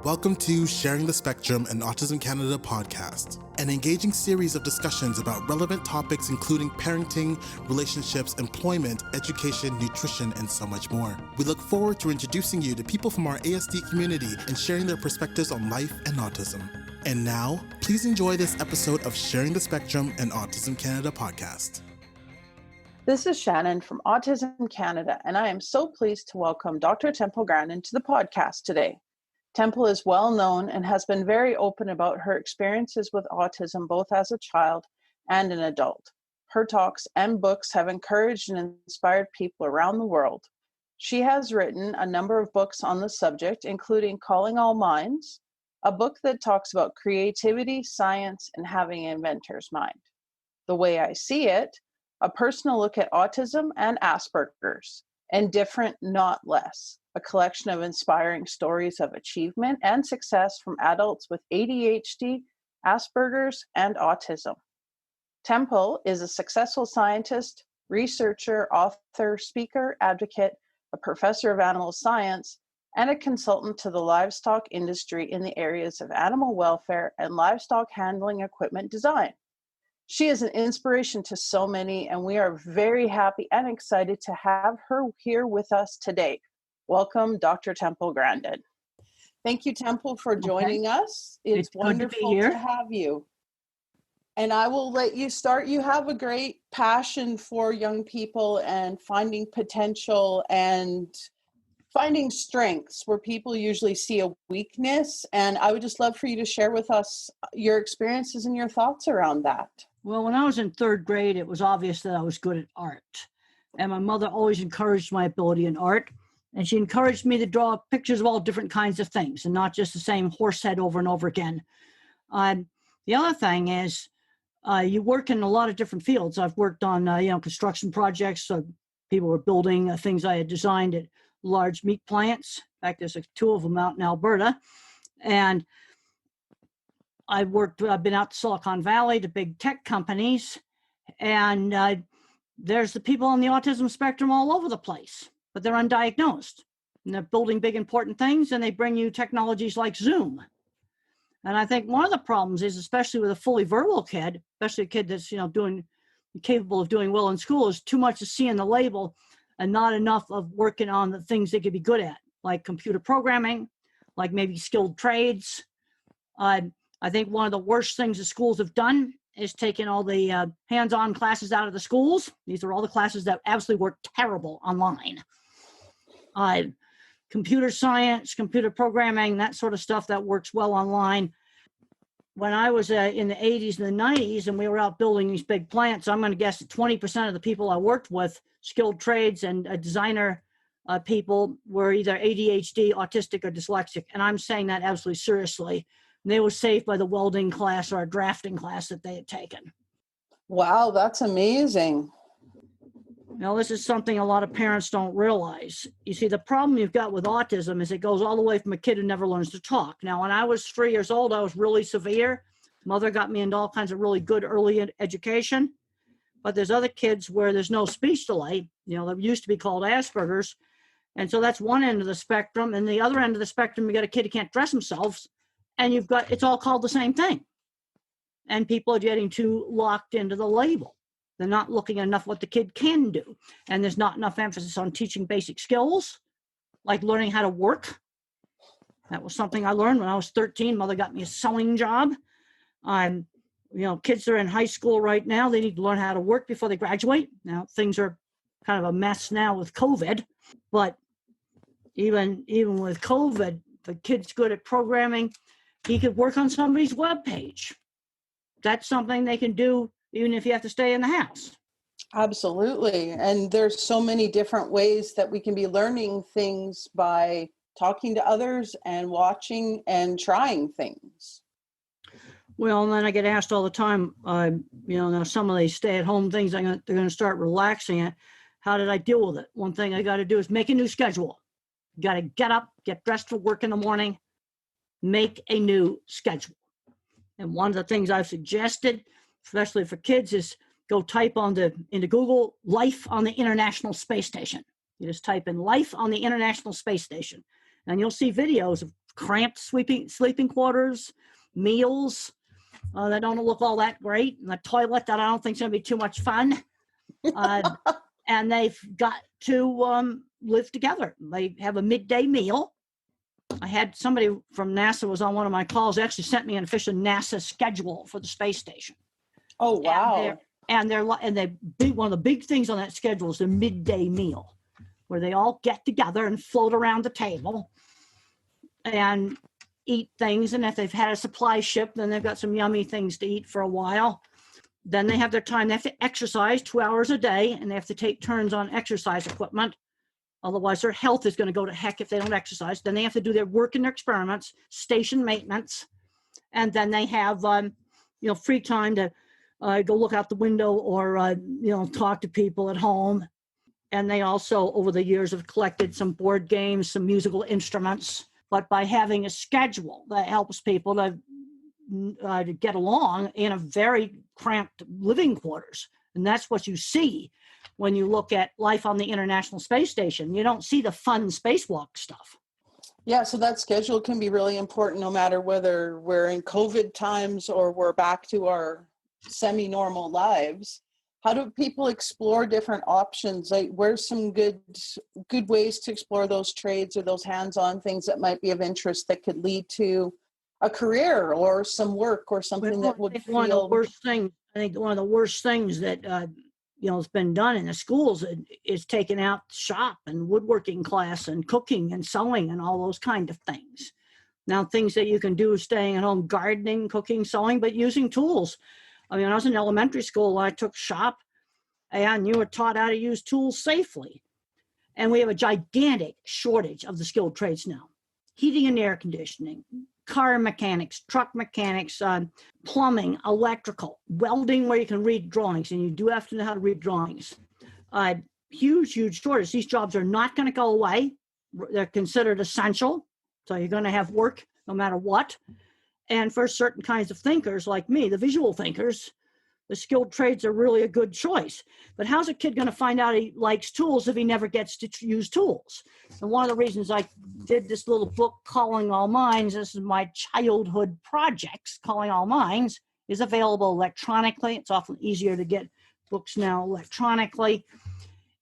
Welcome to Sharing the Spectrum, an Autism Canada podcast, an engaging series of discussions about relevant topics including parenting, relationships, employment, education, nutrition, and so much more. We look forward to introducing you to people from our ASD community and sharing their perspectives on life and autism. And now, please enjoy this episode of Sharing the Spectrum, an Autism Canada podcast. This is Shannon from Autism Canada, and I am so pleased to welcome Dr. DrTempleGrandin to the podcast today. Temple is well known and has been very open about her experiences with autism both as a child and an adult. Her talks and books have encouraged and inspired people around the world. She has written a number of books on the subject, including Calling All Minds, a book that talks about creativity, science, and having an inventor's mind. The Way I See It, a personal look at autism and Asperger's, and Different, Not Less, a collection of inspiring stories of achievement and success from adults with ADHD, Asperger's, and autism. Temple is a successful scientist, researcher, author, speaker, advocate, a professor of animal science, and a consultant to the livestock industry in the areas of animal welfare and livestock handling equipment design. She is an inspiration to so many, and we are very happy and excited to have her here with us today. Welcome, Dr. DrTempleGrandin. Thank you, Temple, for joining us. It's wonderful to have you. And I will let you start. You have a great passion for young people and finding potential and finding strengths where people usually see a weakness. And I would just love for you to share with us your experiences and your thoughts around that. Well, when I was in third grade, it was obvious that I was good at art. And my mother always encouraged my ability in art. And she encouraged me to draw pictures of all different kinds of things and not just the same horse head over and over again. The other thing is you work in a lot of different fields. I've worked on, construction projects. So people were building things I had designed at large meat plants. In fact, there's two of them out in Alberta. And I've been out to Silicon Valley to big tech companies. And there's the people on the autism spectrum all over the place, but they're undiagnosed. And they're building big, important things, and they bring you technologies like Zoom. And I think one of the problems is, especially with a fully verbal kid, especially a kid that's, capable of doing well in school, is too much to see in the label and not enough of working on the things they could be good at, like computer programming, like maybe skilled trades. I think one of the worst things the schools have done is taken all the hands-on classes out of the schools. These are all the classes that absolutely work terrible online. Computer science, computer programming, that sort of stuff that works well online. When I was in the 80s and the 90s and we were out building these big plants, I'm going to guess that 20% of the people I worked with, skilled trades and designer people, were either ADHD, autistic, or dyslexic. And I'm saying that absolutely seriously. And they were saved by the welding class or a drafting class that they had taken. Wow, that's amazing. Now, this is something a lot of parents don't realize. You see, the problem you've got with autism is it goes all the way from a kid who never learns to talk. Now, when I was 3 years old, I was really severe. Mother got me into all kinds of really good early education. But there's other kids where there's no speech delay. That used to be called Asperger's. And so that's one end of the spectrum. And the other end of the spectrum, you got a kid who can't dress themselves. And it's all called the same thing. And people are getting too locked into the label. They're not looking enough what the kid can do. And there's not enough emphasis on teaching basic skills, like learning how to work. That was something I learned when I was 13. Mother got me a sewing job. Kids are in high school right now. They need to learn how to work before they graduate. Now, things are kind of a mess now with COVID. But even with COVID, the kid's good at programming. He could work on somebody's webpage. That's something they can do even if you have to stay in the house. Absolutely. And there's so many different ways that we can be learning things by talking to others and watching and trying things. Well, and then I get asked all the time, now some of these stay-at-home things, they're going to start relaxing it. How did I deal with it? One thing I got to do is make a new schedule. You got to get up, get dressed for work in the morning, make a new schedule. And one of the things I've suggested, especially for kids, is go type into Google, life on the International Space Station. You just type in life on the International Space Station, and you'll see videos of cramped sleeping quarters, meals that don't look all that great, and the toilet that I don't think is going to be too much fun. And they've got to live together. They have a midday meal. I had somebody from NASA was on one of my calls. They actually sent me an official NASA schedule for the space station. Oh, wow. And one of the big things on that schedule is the midday meal, where they all get together and float around the table and eat things. And if they've had a supply ship, then they've got some yummy things to eat for a while. Then they have their time. They have to exercise 2 hours a day, and they have to take turns on exercise equipment. Otherwise, their health is going to go to heck if they don't exercise. Then they have to do their work and their experiments, station maintenance, and then they have free time to go look out the window or talk to people at home. And they also, over the years, have collected some board games, some musical instruments. But by having a schedule that helps people to get along in a very cramped living quarters. And that's what you see when you look at life on the International Space Station. You don't see the fun spacewalk stuff. Yeah, so that schedule can be really important no matter whether we're in COVID times or we're back to our semi-normal lives. How do people explore different options? Like, where's some good ways to explore those trades or those hands-on things that might be of interest that could lead to a career or some work or something that would feel... One of the worst things, I think one of the worst things that has been done in the schools is taking out shop and woodworking class and cooking and sewing and all those kind of things. Now, things that you can do staying at home, gardening, cooking, sewing, but using tools. I mean, when I was in elementary school, I took shop, and you were taught how to use tools safely. And we have a gigantic shortage of the skilled trades now. Heating and air conditioning, car mechanics, truck mechanics, plumbing, electrical, welding where you can read drawings, and you do have to know how to read drawings. Huge shortage. These jobs are not going to go away. They're considered essential, so you're going to have work no matter what. And for certain kinds of thinkers like me, the visual thinkers, the skilled trades are really a good choice. But how's a kid going to find out he likes tools if he never gets to use tools? And one of the reasons I did this little book, Calling All Minds, this is my childhood projects, Calling All Minds, is available electronically. It's often easier to get books now electronically.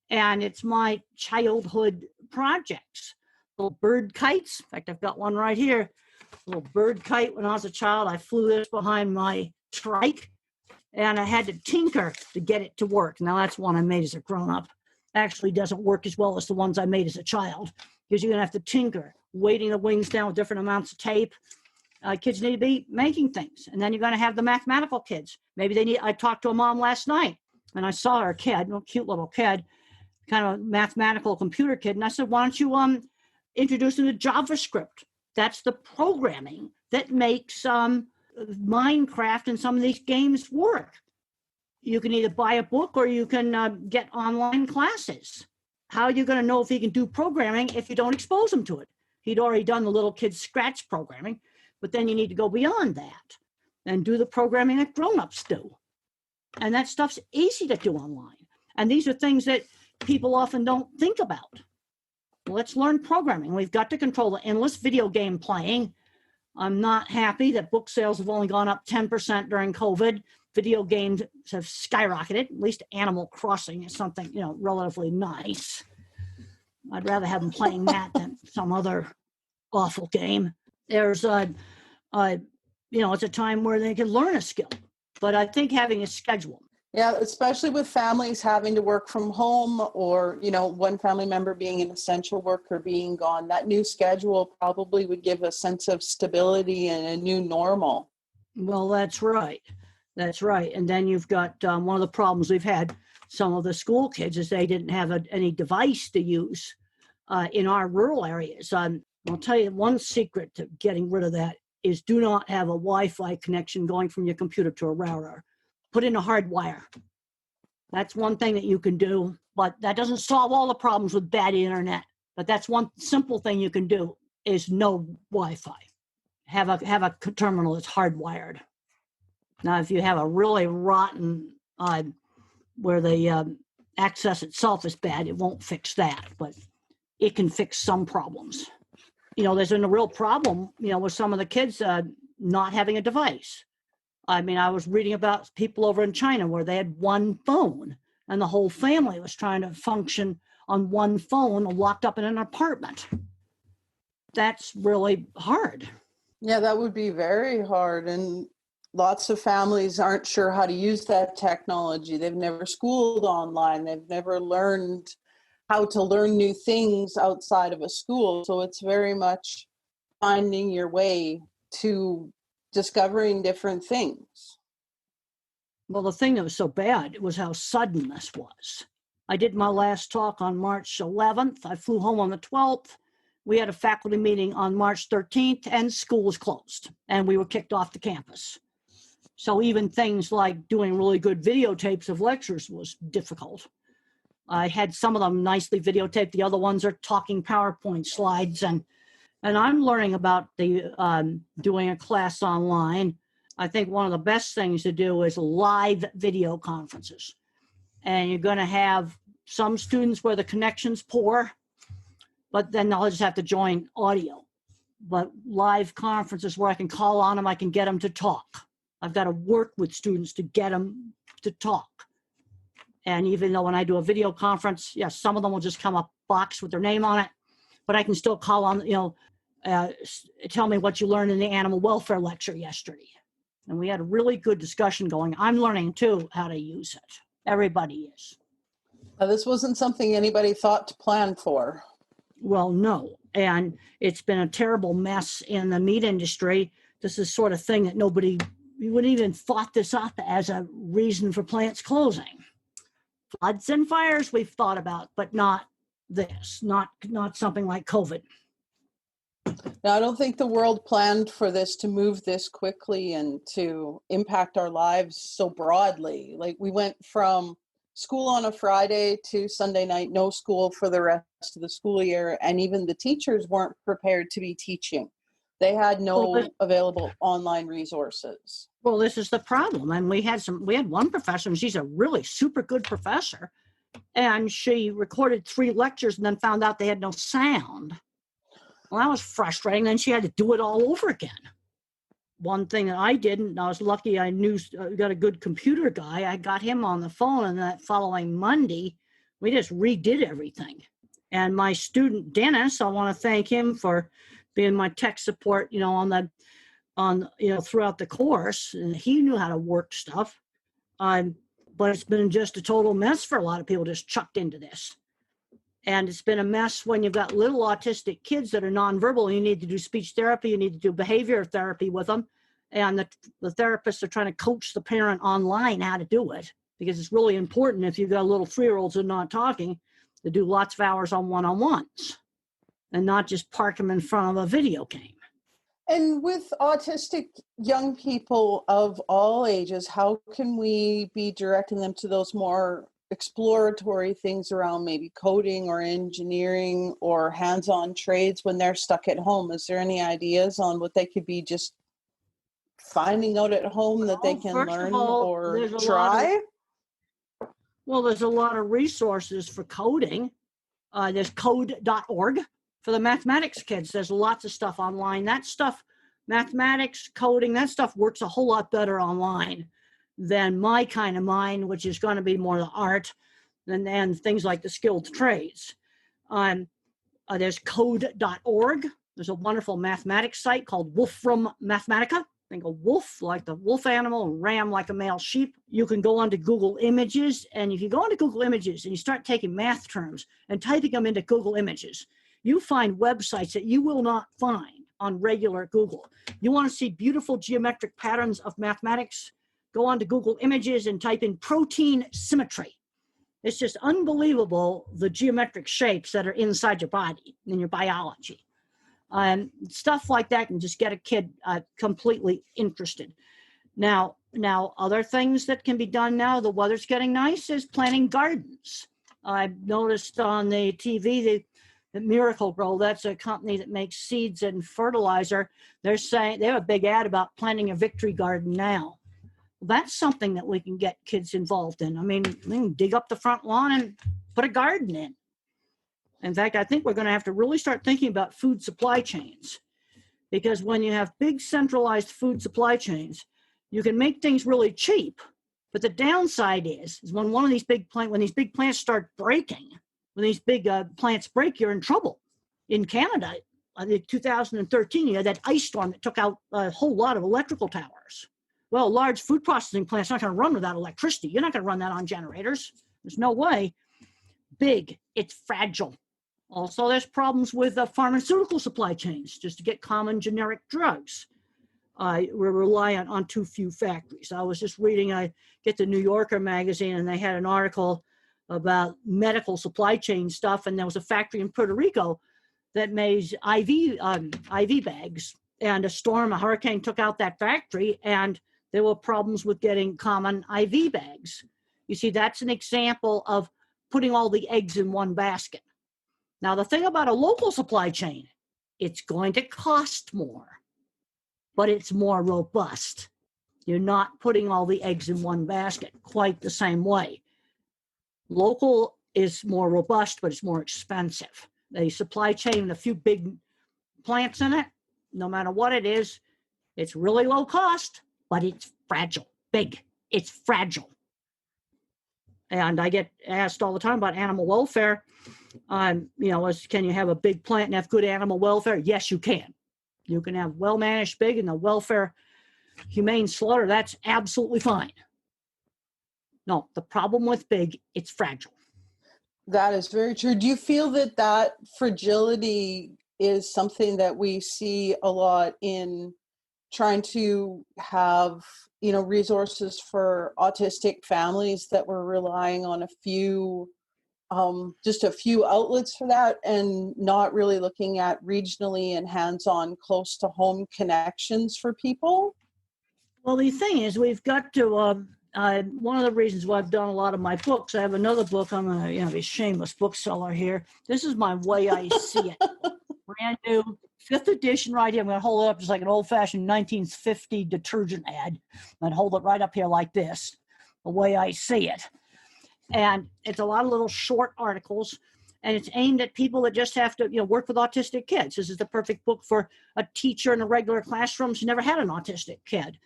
And it's my childhood projects. Little bird kites. In fact, I've got one right here. Little bird kite. When I was a child, I flew this behind my trike, and I had to tinker to get it to work. Now, that's one I made as a grown-up. Actually doesn't work as well as the ones I made as a child, because you're going to have to tinker, weighting the wings down with different amounts of tape. Kids need to be making things. And then you're going to have the mathematical kids. I talked to a mom last night, and I saw her kid, a cute little kid, kind of a mathematical computer kid. And I said, why don't you introduce them to JavaScript? That's the programming that makes Minecraft and some of these games work. You can either buy a book or you can get online classes. How are you going to know if he can do programming if you don't expose him to it? He'd already done the little kid's Scratch programming, but then you need to go beyond that and do the programming that grown-ups do. And that stuff's easy to do online. And these are things that people often don't think about. Let's learn programming. We've got to control the endless video game playing. I'm not happy that book sales have only gone up 10% during COVID. Video games have skyrocketed. At least Animal Crossing is something, relatively nice. I'd rather have them playing that than some other awful game. There's it's a time where they can learn a skill. But I think having a schedule. Yeah, especially with families having to work from home or, one family member being an essential worker being gone, that new schedule probably would give a sense of stability and a new normal. Well, that's right. That's right. And then you've got one of the problems we've had, some of the school kids, is they didn't have any device to use in our rural areas. I'll tell you one secret to getting rid of that is do not have a Wi-Fi connection going from your computer to a router. Put in a hard wire. That's one thing that you can do, but that doesn't solve all the problems with bad internet. But that's one simple thing you can do is no Wi-Fi. Have a terminal that's hardwired. Now, if you have a really rotten where the access itself is bad, it won't fix that, but it can fix some problems. there's been a real problem, with some of the kids not having a device. I mean, I was reading about people over in China where they had one phone and the whole family was trying to function on one phone locked up in an apartment. That's really hard. Yeah, that would be very hard. And lots of families aren't sure how to use that technology. They've never schooled online. They've never learned how to learn new things outside of a school. So it's very much finding your way to discovering different things. Well, the thing that was so bad was how sudden this was. I did my last talk on March 11th. I flew home on the 12th. We had a faculty meeting on March 13th, and school was closed, and we were kicked off the campus. So even things like doing really good videotapes of lectures was difficult. I had some of them nicely videotaped. The other ones are talking PowerPoint slides, and I'm learning about the doing a class online. I think one of the best things to do is live video conferences. And you're going to have some students where the connection's poor, but then they'll just have to join audio. But live conferences where I can call on them, I can get them to talk. I've got to work with students to get them to talk. And even though when I do a video conference, yes, some of them will just come up box with their name on it, but I can still call on, tell me what you learned in the animal welfare lecture yesterday. And we had a really good discussion going. I'm learning too how to use it. Everybody is. This wasn't something anybody thought to plan for. Well, no. And it's been a terrible mess in the meat industry. This is sort of thing that we wouldn't even thought this up as a reason for plants closing. Floods and fires we've thought about, but not this, not something like COVID. Now, I don't think the world planned for this to move this quickly and to impact our lives so broadly. Like, we went from school on a Friday to Sunday night, no school for the rest of the school year, and even the teachers weren't prepared to be teaching. They had no available online resources. Well, this is the problem. And we had one professor, and she's a really super good professor, and she recorded 3 lectures and then found out they had no sound. Well, that was frustrating. Then she had to do it all over again. One thing that I didn't, I was lucky I got a good computer guy. I got him on the phone, and that following Monday, we just redid everything. And my student, Dennis, I want to thank him for being my tech support, throughout the course. And he knew how to work stuff. But it's been just a total mess for a lot of people just chucked into this. And it's been a mess when you've got little autistic kids that are nonverbal. You need to do speech therapy. You need to do behavior therapy with them. And the therapists are trying to coach the parent online how to do it, because it's really important if you've got little 3-year-olds who are not talking to do lots of hours on one-on-ones and not just park them in front of a video game. And with autistic young people of all ages, how can we be directing them to those more exploratory things around maybe coding or engineering or hands-on trades when they're stuck at home? Is there any ideas on what they could be just finding out at home that they can learn or try? There's a lot of resources for coding. There's code.org for the mathematics kids. There's lots of stuff online. That stuff, mathematics, coding, that stuff works a whole lot better online than my kind of mind, which is going to be more the art and things like the skilled trades. There's code.org. There's a wonderful mathematics site called Wolfram Mathematica. Think of wolf like the wolf animal and ram like a male sheep. You can go onto Google Images, and if you go onto Google Images and you start taking math terms and typing them into Google Images, you find websites that you will not find on regular Google. You want to see beautiful geometric patterns of mathematics? Go on to Google Images and type in protein symmetry. It's just unbelievable, the geometric shapes that are inside your body, in your biology. Stuff like that can just get a kid completely interested. Now, other things that can be done now, the weather's getting nice, is planting gardens. I've noticed on the TV that Miracle Grow, that's a company that makes seeds and fertilizer. They're saying they have a big ad about planting a victory garden now. That's something that we can get kids involved in. I mean, we can dig up the front lawn and put a garden in. In fact, I think we're going to have to really start thinking about food supply chains, because when you have big centralized food supply chains, you can make things really cheap. But the downside is when one of these big plants start breaking, when these big plants break, you're in trouble. In Canada, I think 2013, you had that ice storm that took out a whole lot of electrical towers. Well, large food processing plant's not going to run without electricity. You're not going to run that on generators. There's no way. Big, it's fragile. Also, there's problems with pharmaceutical supply chains, just to get common generic drugs. We're reliant on too few factories. I was just reading, I get the New Yorker magazine, and they had an article about medical supply chain stuff, and there was a factory in Puerto Rico that made IV bags, and a hurricane took out that factory, and there were problems with getting common IV bags. You see, that's an example of putting all the eggs in one basket. Now, the thing about a local supply chain, it's going to cost more, but it's more robust. You're not putting all the eggs in one basket quite the same way. Local is more robust, but it's more expensive. The supply chain and a few big plants in it, no matter what it is, it's really low cost, but it's fragile. Big. It's fragile. And I get asked all the time about animal welfare. Can you have a big plant and have good animal welfare? Yes, you can. You can have well-managed big and the welfare, humane slaughter, that's absolutely fine. No, the problem with big, it's fragile. That is very true. Do you feel that fragility is something that we see a lot in trying to have, resources for autistic families, that we're relying on just a few outlets for that, and not really looking at regionally and hands-on, close to home connections for people? Well, the thing is, we've got to, one of the reasons why I've done a lot of my books, I have another book, I'm a shameless bookseller here. This is my Way I See It. Brand new, 5th edition right here. I'm going to hold it up just like an old-fashioned 1950 detergent ad. I'm going to hold it right up here like this, The Way I See It. And it's a lot of little short articles, and it's aimed at people that just have to, work with autistic kids. This is the perfect book for a teacher in a regular classroom who's never had an autistic kid.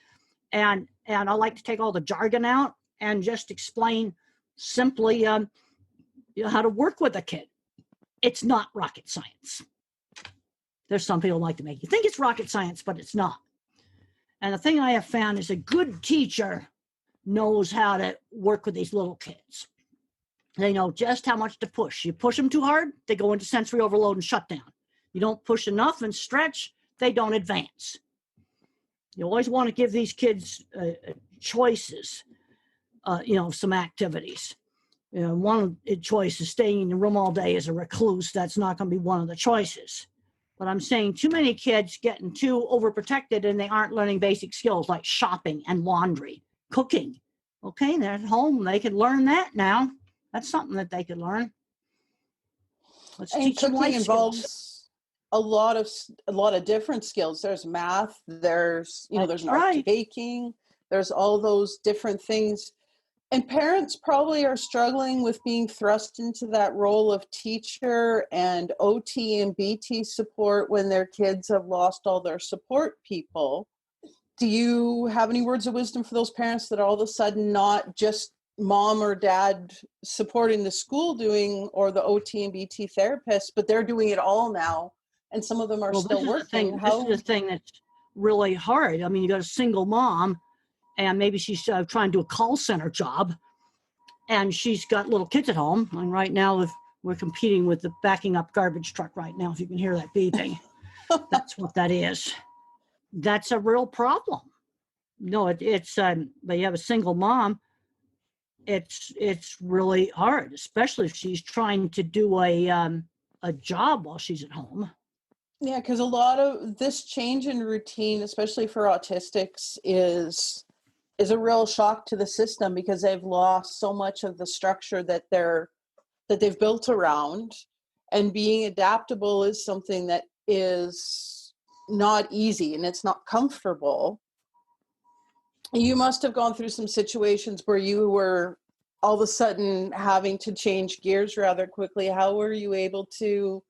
And I like to take all the jargon out and just explain simply how to work with a kid. It's not rocket science. There's some people who like to make you think it's rocket science, but it's not. And the thing I have found is a good teacher knows how to work with these little kids. They know just how much to push. You push them too hard, they go into sensory overload and shut down. You don't push enough and stretch, they don't advance. You always want to give these kids choices, some activities. One of the choices, staying in the room all day as a recluse, that's not going to be one of the choices. But I'm saying too many kids getting too overprotected, and they aren't learning basic skills like shopping and laundry, cooking. Okay, they're at home. They can learn that now. That's something that they could learn. Let's teach them life skills. A lot of different skills. There's math. There's there's art baking. There's all those different things. And parents probably are struggling with being thrust into that role of teacher and OT and BT support when their kids have lost all their support people. Do you have any words of wisdom for those parents that are all of a sudden not just mom or dad supporting the school or the OT and BT therapist, but they're doing it all now, and some of them are still working? This is the thing that's really hard. I mean, you got a single mom, and maybe she's trying to do a call center job, and she's got little kids at home. And right now, we're competing with the backing up garbage truck right now, if you can hear that beeping. That's what that is. That's a real problem. No, it's but you have a single mom, it's really hard, especially if she's trying to do a job while she's at home. Yeah, because a lot of this change in routine, especially for autistics, is a real shock to the system, because they've lost so much of the structure that they've built around. And being adaptable is something that is not easy, and it's not comfortable. You must have gone through some situations where you were all of a sudden having to change gears rather quickly. How were you able to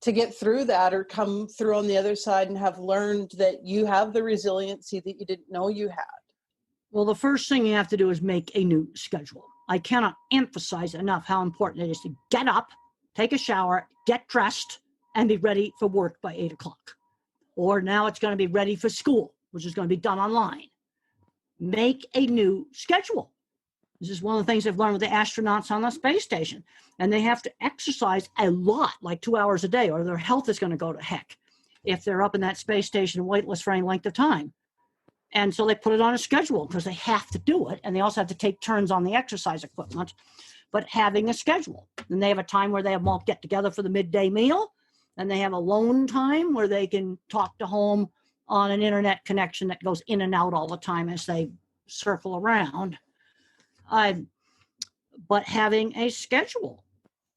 get through that, or come through on the other side and have learned that you have the resiliency that you didn't know you had? Well, the first thing you have to do is make a new schedule. I cannot emphasize enough how important it is to get up, take a shower, get dressed, and be ready for work by 8 o'clock. Or now it's going to be ready for school, which is going to be done online. Make a new schedule. This is one of the things I've learned with the astronauts on the space station. And they have to exercise a lot, like 2 hours a day, or their health is going to go to heck if they're up in that space station weightless for any length of time. And so they put it on a schedule because they have to do it. And they also have to take turns on the exercise equipment, but having a schedule. And they have a time where they have them all get together for the midday meal. And they have alone time where they can talk to home on an internet connection that goes in and out all the time as they circle around. But having a schedule.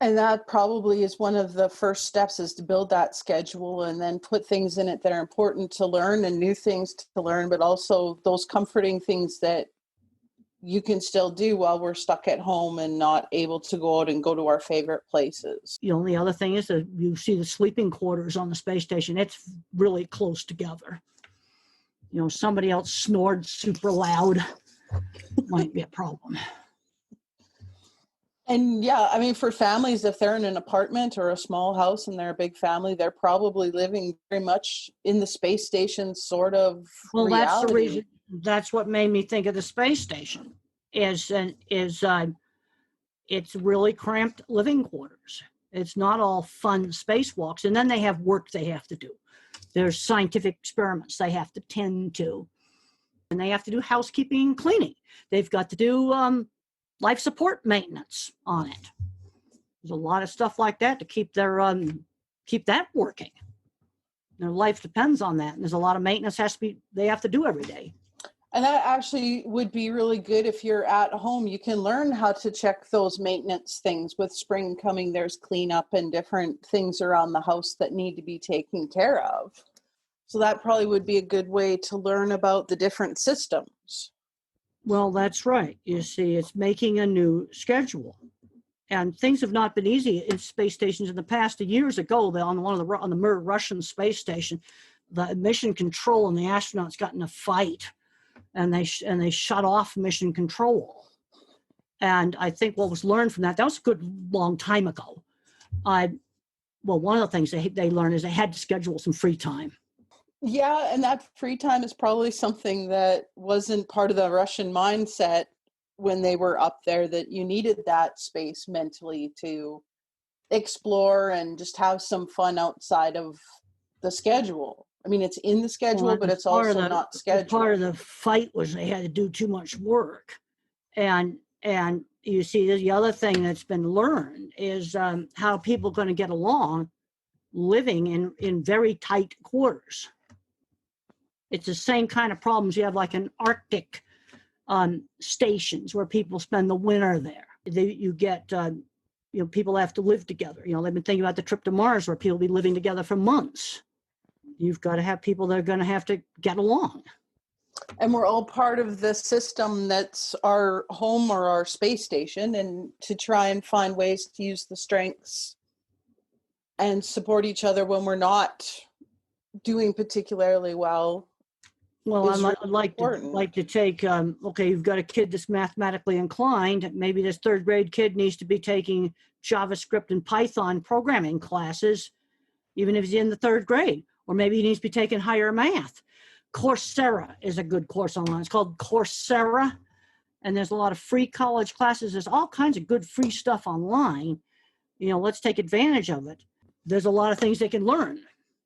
And that probably is one of the first steps, is to build that schedule and then put things in it that are important to learn and new things to learn, but also those comforting things that you can still do while we're stuck at home and not able to go out and go to our favorite places. The only other thing is that you see the sleeping quarters on the space station. It's really close together. You know, somebody else snored super loud. Might be a problem. And yeah, I mean, for families, if they're in an apartment or a small house and they're a big family, they're probably living very much in the space station sort of reality. That's the reason. That's what made me think of the space station. It's really cramped living quarters. It's not all fun spacewalks. And then they have work they have to do. There's scientific experiments they have to tend to. And they have to do housekeeping and cleaning. They've got to do life support maintenance on it. There's a lot of stuff like that to keep that working. Their life depends on that. And there's a lot of maintenance they have to do every day. And that actually would be really good if you're at home. You can learn how to check those maintenance things. With spring coming, there's cleanup and different things around the house that need to be taken care of. So that probably would be a good way to learn about the different systems. Well, that's right. You see, it's making a new schedule. And things have not been easy in space stations in the past. Years ago, on the Mir Russian space station, the mission control and the astronauts got in a fight, and they shut off mission control. And I think what was learned from that was a good long time ago. One of the things they learned is they had to schedule some free time. Yeah, and that free time is probably something that wasn't part of the Russian mindset when they were up there, that you needed that space mentally to explore and just have some fun outside of the schedule. I mean, it's in the schedule, but it's also not scheduled. Part of the fight was they had to do too much work. And you see, the other thing that's been learned is how people are going to get along living in very tight quarters. It's the same kind of problems you have like in Arctic stations where people spend the winter there. You get, people have to live together. They've been thinking about the trip to Mars where people will be living together for months. You've got to have people that are going to have to get along. And we're all part of the system that's our home or our space station, and to try and find ways to use the strengths and support each other when we're not doing particularly well. Well, I'd like to take, you've got a kid that's mathematically inclined. Maybe this third grade kid needs to be taking JavaScript and Python programming classes, even if he's in the third grade. Or maybe he needs to be taking higher math. Coursera is a good course online. It's called Coursera. And there's a lot of free college classes. There's all kinds of good free stuff online. Let's take advantage of it. There's a lot of things they can learn.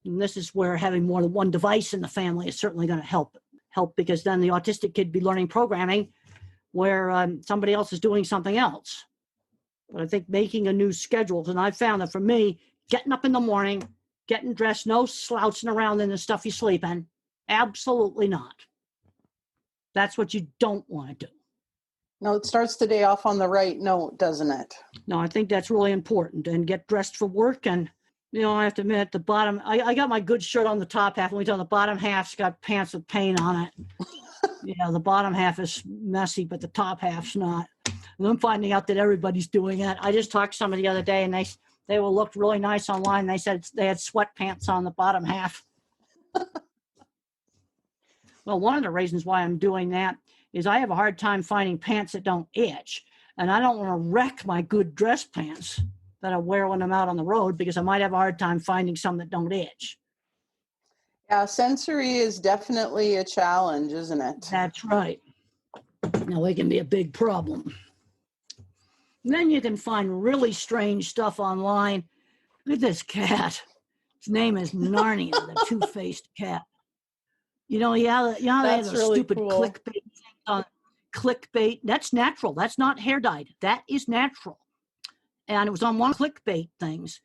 And this is where having more than one device in the family is certainly going to help, because then the autistic kid be learning programming where somebody else is doing something else. But I think making a new schedule, and I've found that for me, getting up in the morning, getting dressed, no slouching around in the stuff you sleep in, absolutely not. That's what you don't want to do. No, it starts the day off on the right note, doesn't it? No, I think that's really important. And get dressed for work. And I have to admit, at the bottom, I got my good shirt on the top half. When we on the bottom half's got pants with paint on it. The bottom half is messy, but the top half's not. And I'm finding out that everybody's doing it. I just talked to somebody the other day, and they will look really nice online. They said they had sweatpants on the bottom half. Well, one of the reasons why I'm doing that is I have a hard time finding pants that don't itch. And I don't want to wreck my good dress pants that I wear when I'm out on the road, because I might have a hard time finding some that don't itch. Yeah, sensory is definitely a challenge, isn't it? That's right. Now, it can be a big problem. And then you can find really strange stuff online. Look at this cat. His name is Narnia, the two-faced cat. You know, they have those really stupid cool. clickbait things on clickbait. That's natural. That's not hair dyed. That is natural. And it was on one clickbait things.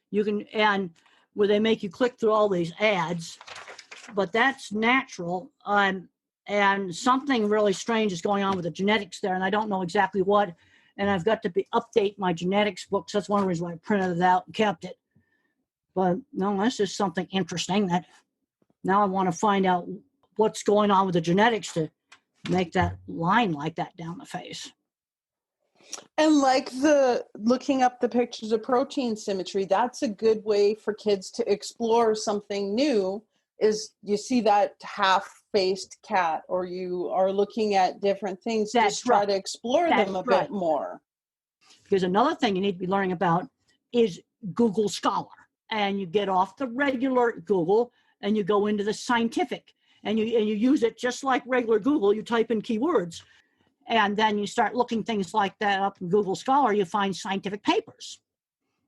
And where they make you click through all these ads, but that's natural. And something really strange is going on with the genetics there, and I don't know exactly what. And I've got to update my genetics books. That's one reason why I printed it out and kept it. But no, this is something interesting that now I want to find out what's going on with the genetics to make that line like that down the face. And like looking up the pictures of protein symmetry, that's a good way for kids to explore something new. Is you see that half-faced cat, or you are looking at different things, just try to explore them a bit more. Because another thing you need to be learning about is Google Scholar. And you get off the regular Google and you go into the scientific. And you use it just like regular Google. You type in keywords, and then you start looking things like that up in Google Scholar. You find scientific papers,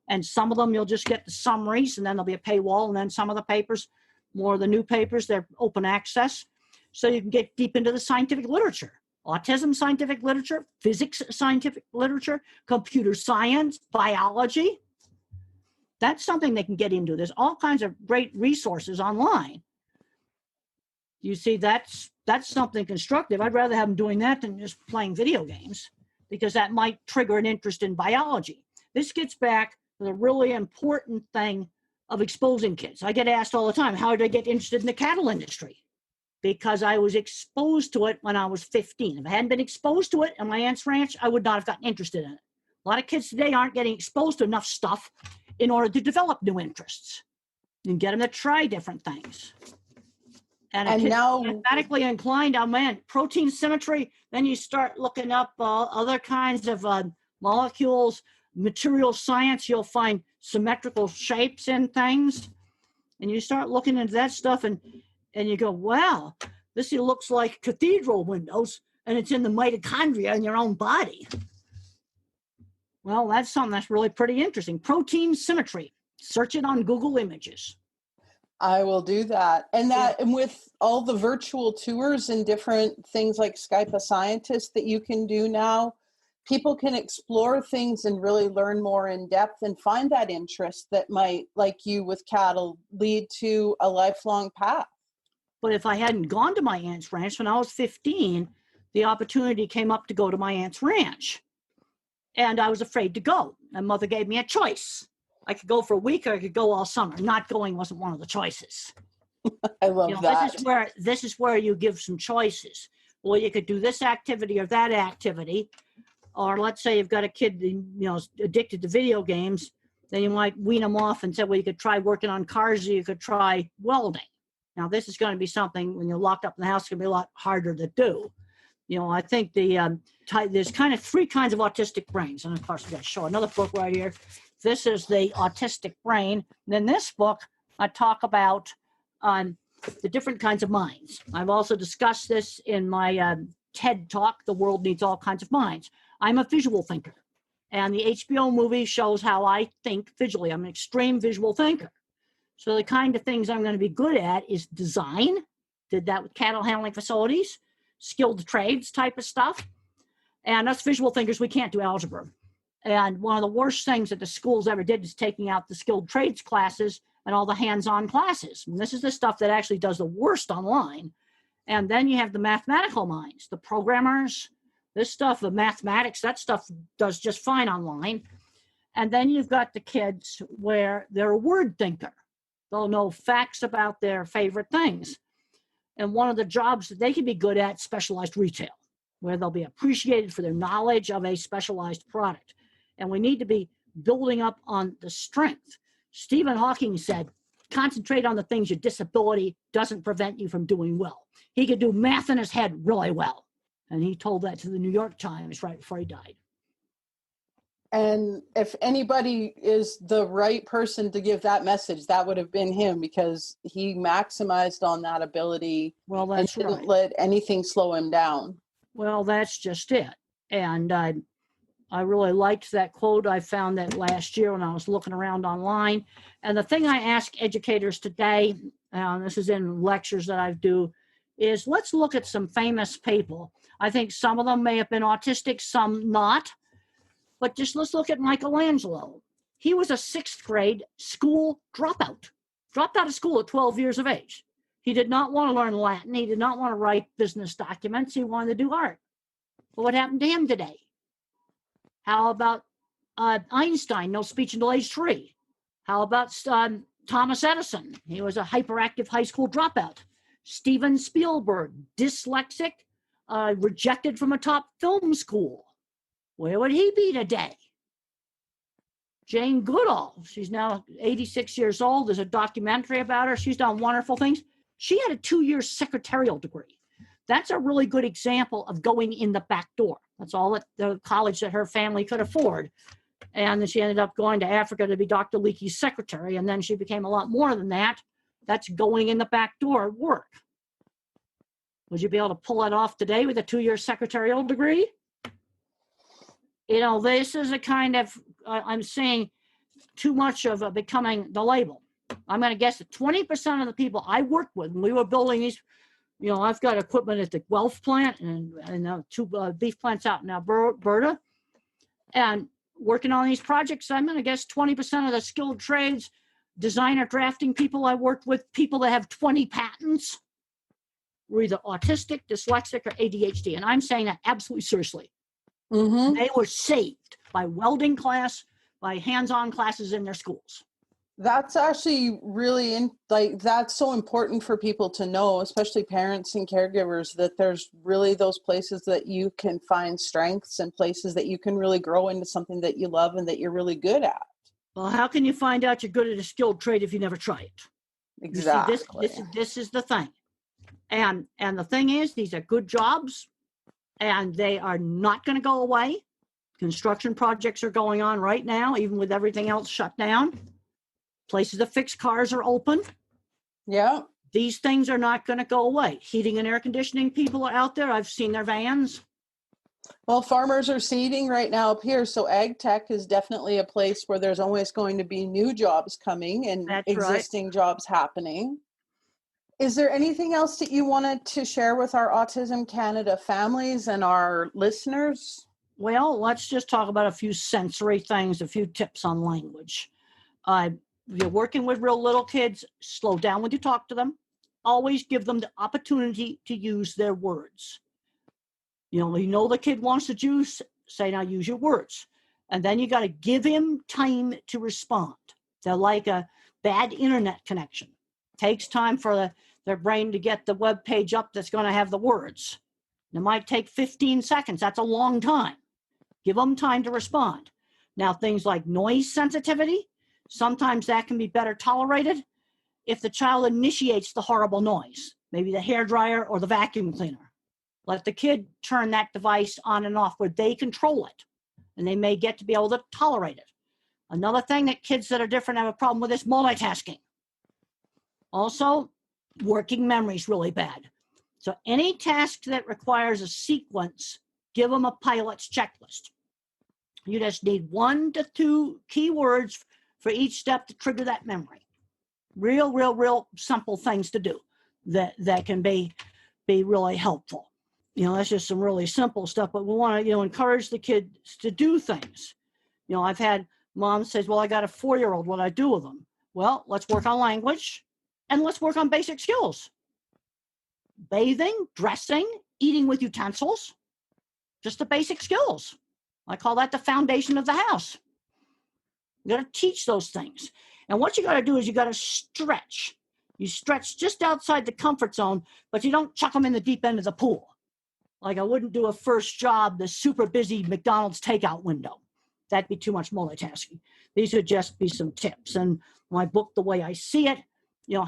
and some of them you'll just get the summaries, and then there'll be a paywall. And then some of the papers, more of the new papers, they're open access, so you can get deep into the scientific literature, autism scientific literature, physics scientific literature, computer science, biology. That's something they can get into. There's all kinds of great resources online. You see, that's something constructive. I'd rather have them doing that than just playing video games, because that might trigger an interest in biology. This gets back to the really important thing of exposing kids. I get asked all the time, how did I get interested in the cattle industry? Because I was exposed to it when I was 15. If I hadn't been exposed to it on my aunt's ranch, I would not have gotten interested in it. A lot of kids today aren't getting exposed to enough stuff in order to develop new interests and get them to try different things. And now mathematically inclined, protein symmetry, then you start looking up other kinds of molecules, material science, you'll find symmetrical shapes in things. And you start looking into that stuff and you go, wow, this looks like cathedral windows, and it's in the mitochondria in your own body. Well, that's something that's really pretty interesting. Protein symmetry. Search it on Google Images. I will do that. And with all the virtual tours and different things like Skype a Scientist that you can do now, people can explore things and really learn more in depth and find that interest that might, like you with cattle, lead to a lifelong path. But if I hadn't gone to my aunt's ranch when I was 15, the opportunity came up to go to my aunt's ranch. And I was afraid to go. My mother gave me a choice. I could go for a week or I could go all summer. Not going wasn't one of the choices. I love that. This is where you give some choices. Well, you could do this activity or that activity. Or let's say you've got a kid, addicted to video games. Then you might wean them off and say, well, you could try working on cars or you could try welding. Now, this is going to be something when you're locked up in the house, it's going to be a lot harder to do. I think there's kind of three kinds of autistic brains. And of course, I've got to show another book right here. This is the autistic brain. And in this book, I talk about the different kinds of minds. I've also discussed this in my TED Talk, The World Needs All Kinds of Minds. I'm a visual thinker. And the HBO movie shows how I think visually. I'm an extreme visual thinker. So the kind of things I'm going to be good at is design. Did that with cattle handling facilities, skilled trades type of stuff. And us visual thinkers, we can't do algebra. And one of the worst things that the schools ever did is taking out the skilled trades classes and all the hands-on classes. And this is the stuff that actually does the worst online. And then you have the mathematical minds, the programmers, this stuff, the mathematics, that stuff does just fine online. And then you've got the kids where they're a word thinker. They'll know facts about their favorite things. And one of the jobs that they can be good at, specialized retail. where they'll be appreciated for their knowledge of a specialized product. And we need to be building up on the strength. Stephen Hawking said, concentrate on the things your disability doesn't prevent you from doing well. He could do math in his head really well. And he told that to the New York Times right before he died. And if anybody is the right person to give that message, that would have been him, because he maximized on that ability. Well, that's and didn't right. let anything slow him down. Well, that's just it. And I really liked that quote. I found that last year when I was looking around online. And the thing I ask educators today, this is in lectures that I do, is let's look at some famous people. I think some of them may have been autistic, some not. But just let's look at Michelangelo. He was a 6th grade school dropout. Dropped out of school at 12 years of age. He did not want to learn Latin. He did not want to write business documents. He wanted to do art. But what happened to him today? How about Einstein, no speech until age 3? How about Thomas Edison? He was a hyperactive high school dropout. Steven Spielberg, dyslexic, rejected from a top film school. Where would he be today? Jane Goodall, she's now 86 years old. There's a documentary about her. She's done wonderful things. She had a 2-year secretarial degree. That's a really good example of going in the back door. That's all that the college that her family could afford. And then she ended up going to Africa to be Dr. Leakey's secretary. And then she became a lot more than that. That's going in the back door work. Would you be able to pull that off today with a 2-year secretarial degree? You know, this is a kind of, I'm saying too much of becoming the label. I'm going to guess that 20% of the people I worked with when we were building these, you know, I've got equipment at the Guelph plant and 2 beef plants out in Alberta. And working on these projects, I'm going to guess 20% of the skilled trades, designer drafting people I worked with, people that have 20 patents, were either autistic, dyslexic, or ADHD. And I'm saying that absolutely seriously. Mm-hmm. They were saved by welding class, by hands-on classes in their schools. That's actually really that's so important for people to know, especially parents and caregivers, that there's really those places that you can find strengths and places that you can really grow into something that you love and that you're really good at. Well, how can you find out you're good at a skilled trade if you never try it? Exactly. You see, this is the thing. And the thing is, these are good jobs. And they are not going to go away. Construction projects are going on right now, even with everything else shut down. Places to fix cars are open. Yeah. These things are not going to go away. Heating and air conditioning people are out there. I've seen their vans. Well, farmers are seeding right now up here. So ag tech is definitely a place where there's always going to be new jobs coming and That's existing jobs happening. Is there anything else that you wanted to share with our Autism Canada families and our listeners? Well, let's just talk about a few sensory things, a few tips on language. If you're working with real little kids, slow down when you talk to them. Always give them the opportunity to use their words. You know the kid wants the juice, say, now use your words. And then you got to give him time to respond. They're like a bad internet connection. Takes time for their brain to get the web page up that's going to have the words. It might take 15 seconds. That's a long time. Give them time to respond. Now, things like noise sensitivity, sometimes that can be better tolerated if the child initiates the horrible noise, maybe the hairdryer or the vacuum cleaner. Let the kid turn that device on and off where they control it, and they may get to be able to tolerate it. Another thing that kids that are different have a problem with is multitasking. Also, working memory is really bad. So any task that requires a sequence, give them a pilot's checklist. You just need 1 to 2 keywords for each step to trigger that memory. Real simple things to do that can be really helpful. That's just some really simple stuff, but we want to, encourage the kids to do things. I've had moms say, well, I got a 4-year-old, what do I do with them? Well, let's work on language. And let's work on basic skills. Bathing, dressing, eating with utensils. Just the basic skills. I call that the foundation of the house. You got to teach those things. And what you got to do is you got to stretch. You stretch just outside the comfort zone, but you don't chuck them in the deep end of the pool. Like I wouldn't do a first job, the super busy McDonald's takeout window. That'd be too much multitasking. These would just be some tips. And my book, The Way I See It,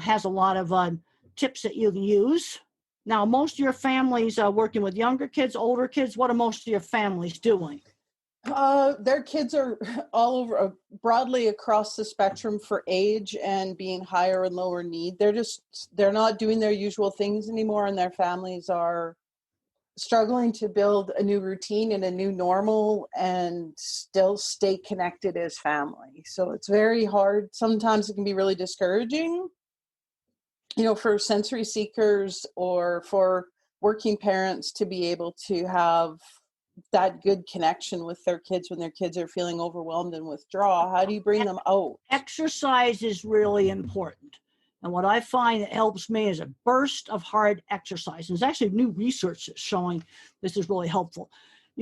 has a lot of tips that you can use. Now, most of your families are working with younger kids, older kids. What are most of your families doing? Their kids are all over, broadly across the spectrum for age and being higher and lower need. They're not doing their usual things anymore, and their families are struggling to build a new routine and a new normal and still stay connected as family. So it's very hard. Sometimes it can be really discouraging, for sensory seekers or for working parents to be able to have that good connection with their kids when their kids are feeling overwhelmed and withdraw. How do you bring them out? Exercise is really important. And what I find that helps me is a burst of hard exercise. And there's actually new research that's showing this is really helpful.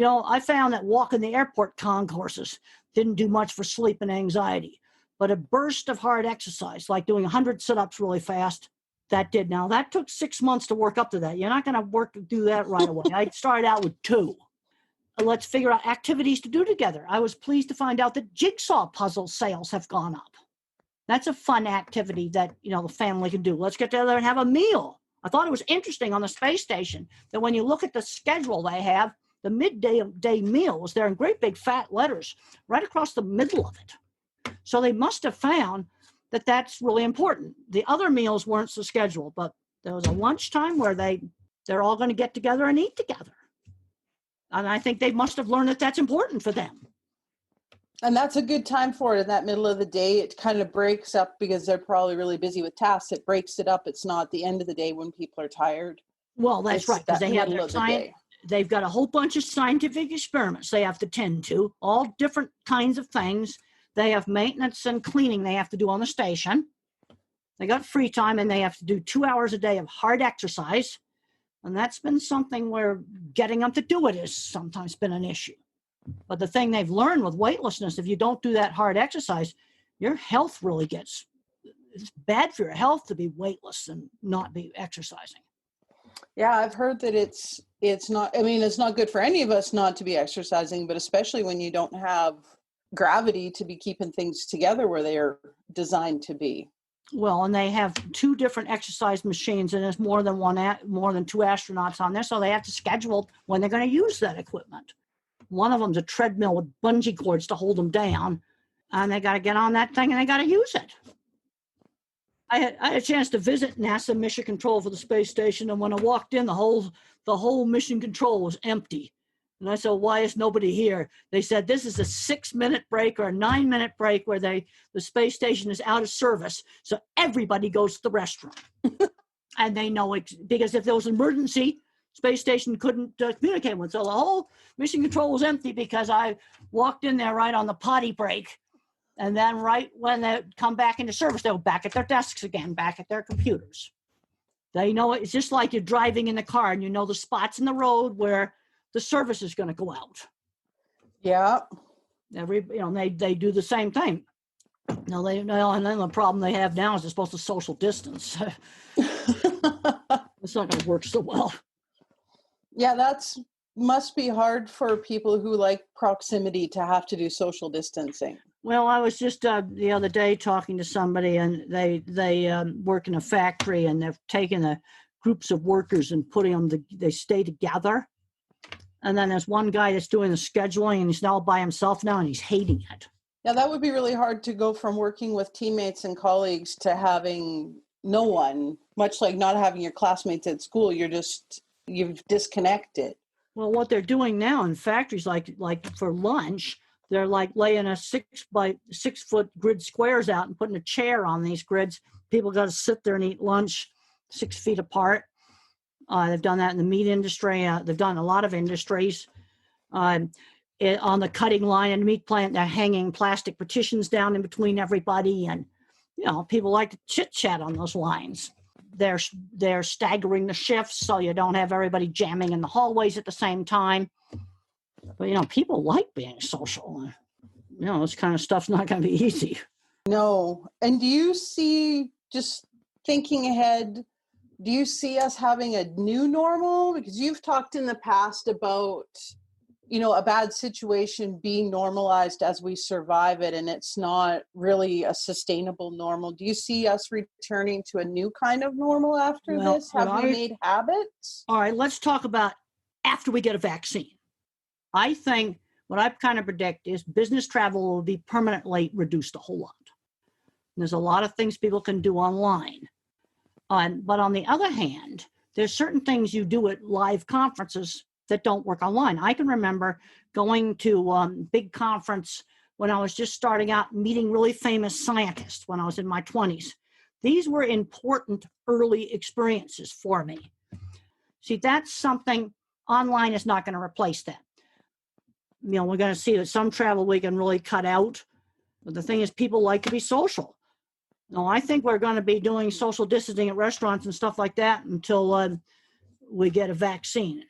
I found that walking the airport concourses didn't do much for sleep and anxiety. But a burst of hard exercise, like doing 100 sit-ups really fast, that did. Now, that took 6 months to work up to that. You're not going to do that right away. I started out with 2. Let's figure out activities to do together. I was pleased to find out that jigsaw puzzle sales have gone up. That's a fun activity that, the family can do. Let's get together and have a meal. I thought it was interesting on the space station that when you look at the schedule they have, the midday meal was there in great big fat letters right across the middle of it. So they must have found that that's really important. The other meals weren't so scheduled, but there was a lunchtime where they're all going to get together and eat together. And I think they must have learned that that's important for them. And that's a good time for it in that middle of the day. It kind of breaks up because they're probably really busy with tasks. It breaks it up. It's not the end of the day when people are tired. Well, that's right, because they have their science. They've got a whole bunch of scientific experiments they have to tend to, all different kinds of things. They have maintenance and cleaning they have to do on the station. They got free time, and they have to do 2 hours a day of hard exercise. And that's been something where getting them to do it has sometimes been an issue. But the thing they've learned with weightlessness, if you don't do that hard exercise, your health really it's bad for your health to be weightless and not be exercising. Yeah, I've heard that it's not good for any of us not to be exercising, but especially when you don't have gravity to be keeping things together where they are designed to be. Well, and they have 2 different exercise machines, and there's more than 2 astronauts on there, so they have to schedule when they're going to use that equipment. One of them's a treadmill with bungee cords to hold them down, and they got to get on that thing and they got to use it. I had a chance to visit NASA Mission Control for the space station, and when I walked in, the whole mission control was empty. And I said, "Why is nobody here?" They said, "This is a 6-minute break or a 9-minute break where the space station is out of service, so everybody goes to the restroom." And they know it because if there was an emergency, space station couldn't communicate with. So the whole mission control was empty because I walked in there right on the potty break. And then right when they come back into service, they were back at their desks again, back at their computers. They know it's just like you're driving in the car and you know the spots in the road where the service is going to go out. Yeah. They do the same thing. Now and then the problem they have now is they're supposed to social distance. It's not going to work so well. Yeah, must be hard for people who like proximity to have to do social distancing. Well, I was just the other day talking to somebody, and they work in a factory, and they've taken groups of workers and putting them. They stay together, and then there's one guy that's doing the scheduling, and he's now by himself now, and he's hating it. Yeah, that would be really hard to go from working with teammates and colleagues to having no one. Much like not having your classmates at school, you've disconnected. Well, what they're doing now in factories, like for lunch, they're like laying a 6x6 foot grid squares out and putting a chair on these grids. People got to sit there and eat lunch 6 feet apart. They've done that in the meat industry. They've done a lot of industries. On the cutting line in the meat plant, they're hanging plastic partitions down in between everybody, and people like to chit chat on those lines. They're staggering the shifts so you don't have everybody jamming in the hallways at the same time. But people like being social. This kind of stuff's not going to be easy. No. And do you see, just thinking ahead, do you see us having a new normal? Because you've talked in the past about, a bad situation being normalized as we survive it, and it's not really a sustainable normal. Do you see us returning to a new kind of normal after this? Have we made habits? All right, let's talk about after we get a vaccine. I think what I kind of predict is business travel will be permanently reduced a whole lot. There's a lot of things people can do online. But on the other hand, there's certain things you do at live conferences that don't work online. I can remember going to big conference when I was just starting out, meeting really famous scientists when I was in my 20s. These were important early experiences for me. See, that's something online is not going to replace that. We're going to see that some travel we can really cut out. But the thing is, people like to be social. No, I think we're going to be doing social distancing at restaurants and stuff like that until we get a vaccine.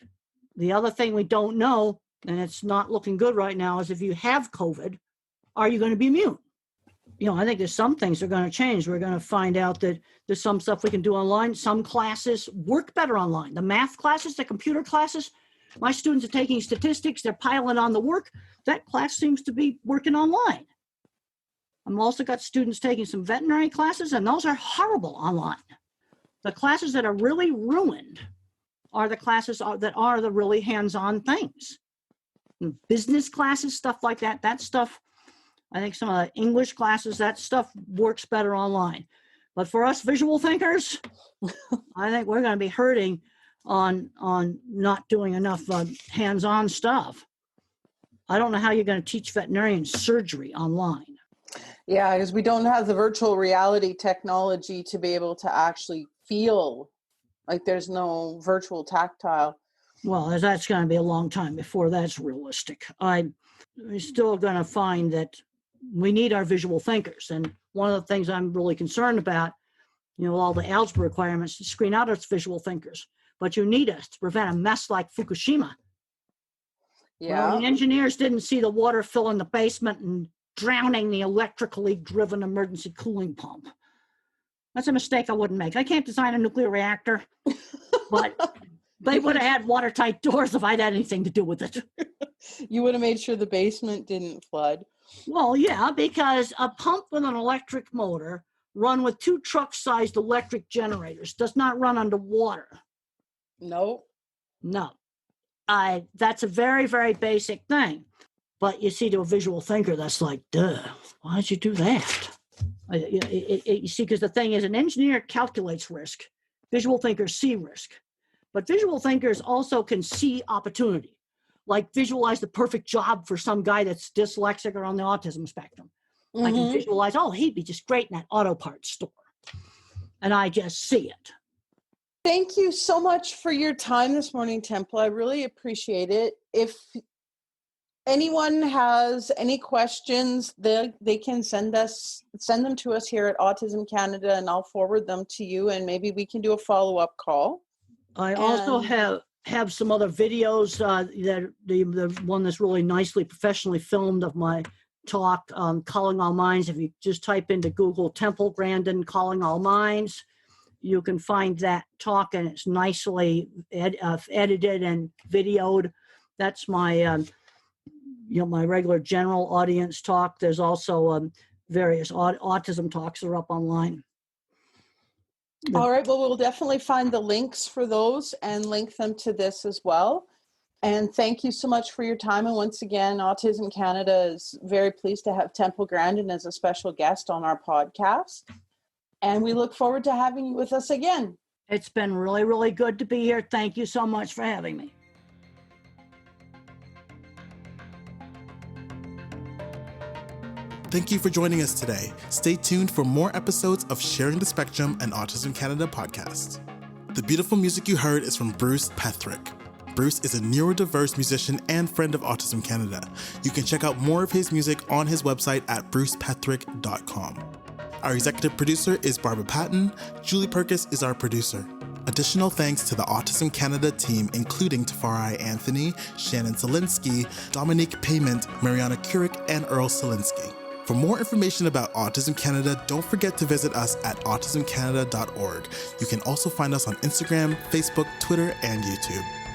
The other thing we don't know, and it's not looking good right now, is if you have COVID, are you going to be immune? I think there's some things that are going to change. We're going to find out that there's some stuff we can do online. Some classes work better online. The math classes, the computer classes, my students are taking statistics. They're piling on the work. That class seems to be working online. I've also got students taking some veterinary classes, and those are horrible online. The classes that are really ruined are the classes that are the really hands-on things. Business classes, stuff like that, that stuff, I think some of the English classes, that stuff works better online. But for us visual thinkers, I think we're going to be hurting on not doing enough hands-on stuff. I don't know how you're going to teach veterinarians surgery online. Yeah, because we don't have the virtual reality technology to be able to actually feel like there's no virtual tactile. Well, that's going to be a long time before that's realistic. I'm still going to find that we need our visual thinkers. And one of the things I'm really concerned about, all the algebra requirements to screen out its visual thinkers. But you need us to prevent a mess like Fukushima. Yeah. Well, the engineers didn't see the water filling the basement and drowning the electrically driven emergency cooling pump. That's a mistake I wouldn't make. I can't design a nuclear reactor, but they would have had watertight doors if I'd had anything to do with it. You would have made sure the basement didn't flood. Well, yeah, because a pump with an electric motor run with 2 truck-sized electric generators does not run underwater. No. That's a very, very basic thing. But you see, to a visual thinker, that's like, duh, why'd you do that? You see, because the thing is, an engineer calculates risk. Visual thinkers see risk. But visual thinkers also can see opportunity, like visualize the perfect job for some guy that's dyslexic or on the autism spectrum. I can visualize, he'd be just great in that auto parts store. And I just see it. Thank you so much for your time this morning, Temple. I really appreciate it. If anyone has any questions, they can send them to us here at Autism Canada, and I'll forward them to you, and maybe we can do a follow-up call. I also have some other videos that the one that's really nicely professionally filmed of my talk, Calling All Minds. If you just type into Google TrTempleGrandin Calling All Minds, you can find that talk, and it's nicely edited and videoed. That's my my regular general audience talk. There's also various autism talks that are up online. All right. Well, we'll definitely find the links for those and link them to this as well. And thank you so much for your time. And once again, Autism Canada is very pleased to have TrTempleGrandin as a special guest on our podcast. And we look forward to having you with us again. It's been really, really good to be here. Thank you so much for having me. Thank you for joining us today. Stay tuned for more episodes of Sharing the Spectrum and Autism Canada podcast. The beautiful music you heard is from Bruce Pethrick. Bruce is a neurodiverse musician and friend of Autism Canada. You can check out more of his music on his website at brucepethrick.com. Our executive producer is Barbara Patton. Julie Perkis is our producer. Additional thanks to the Autism Canada team, including Tafari Anthony, Shannon Zelinsky, Dominique Payment, Mariana Kurik, and Earl Selinsky. For more information about Autism Canada, don't forget to visit us at autismcanada.org. You can also find us on Instagram, Facebook, Twitter, and YouTube.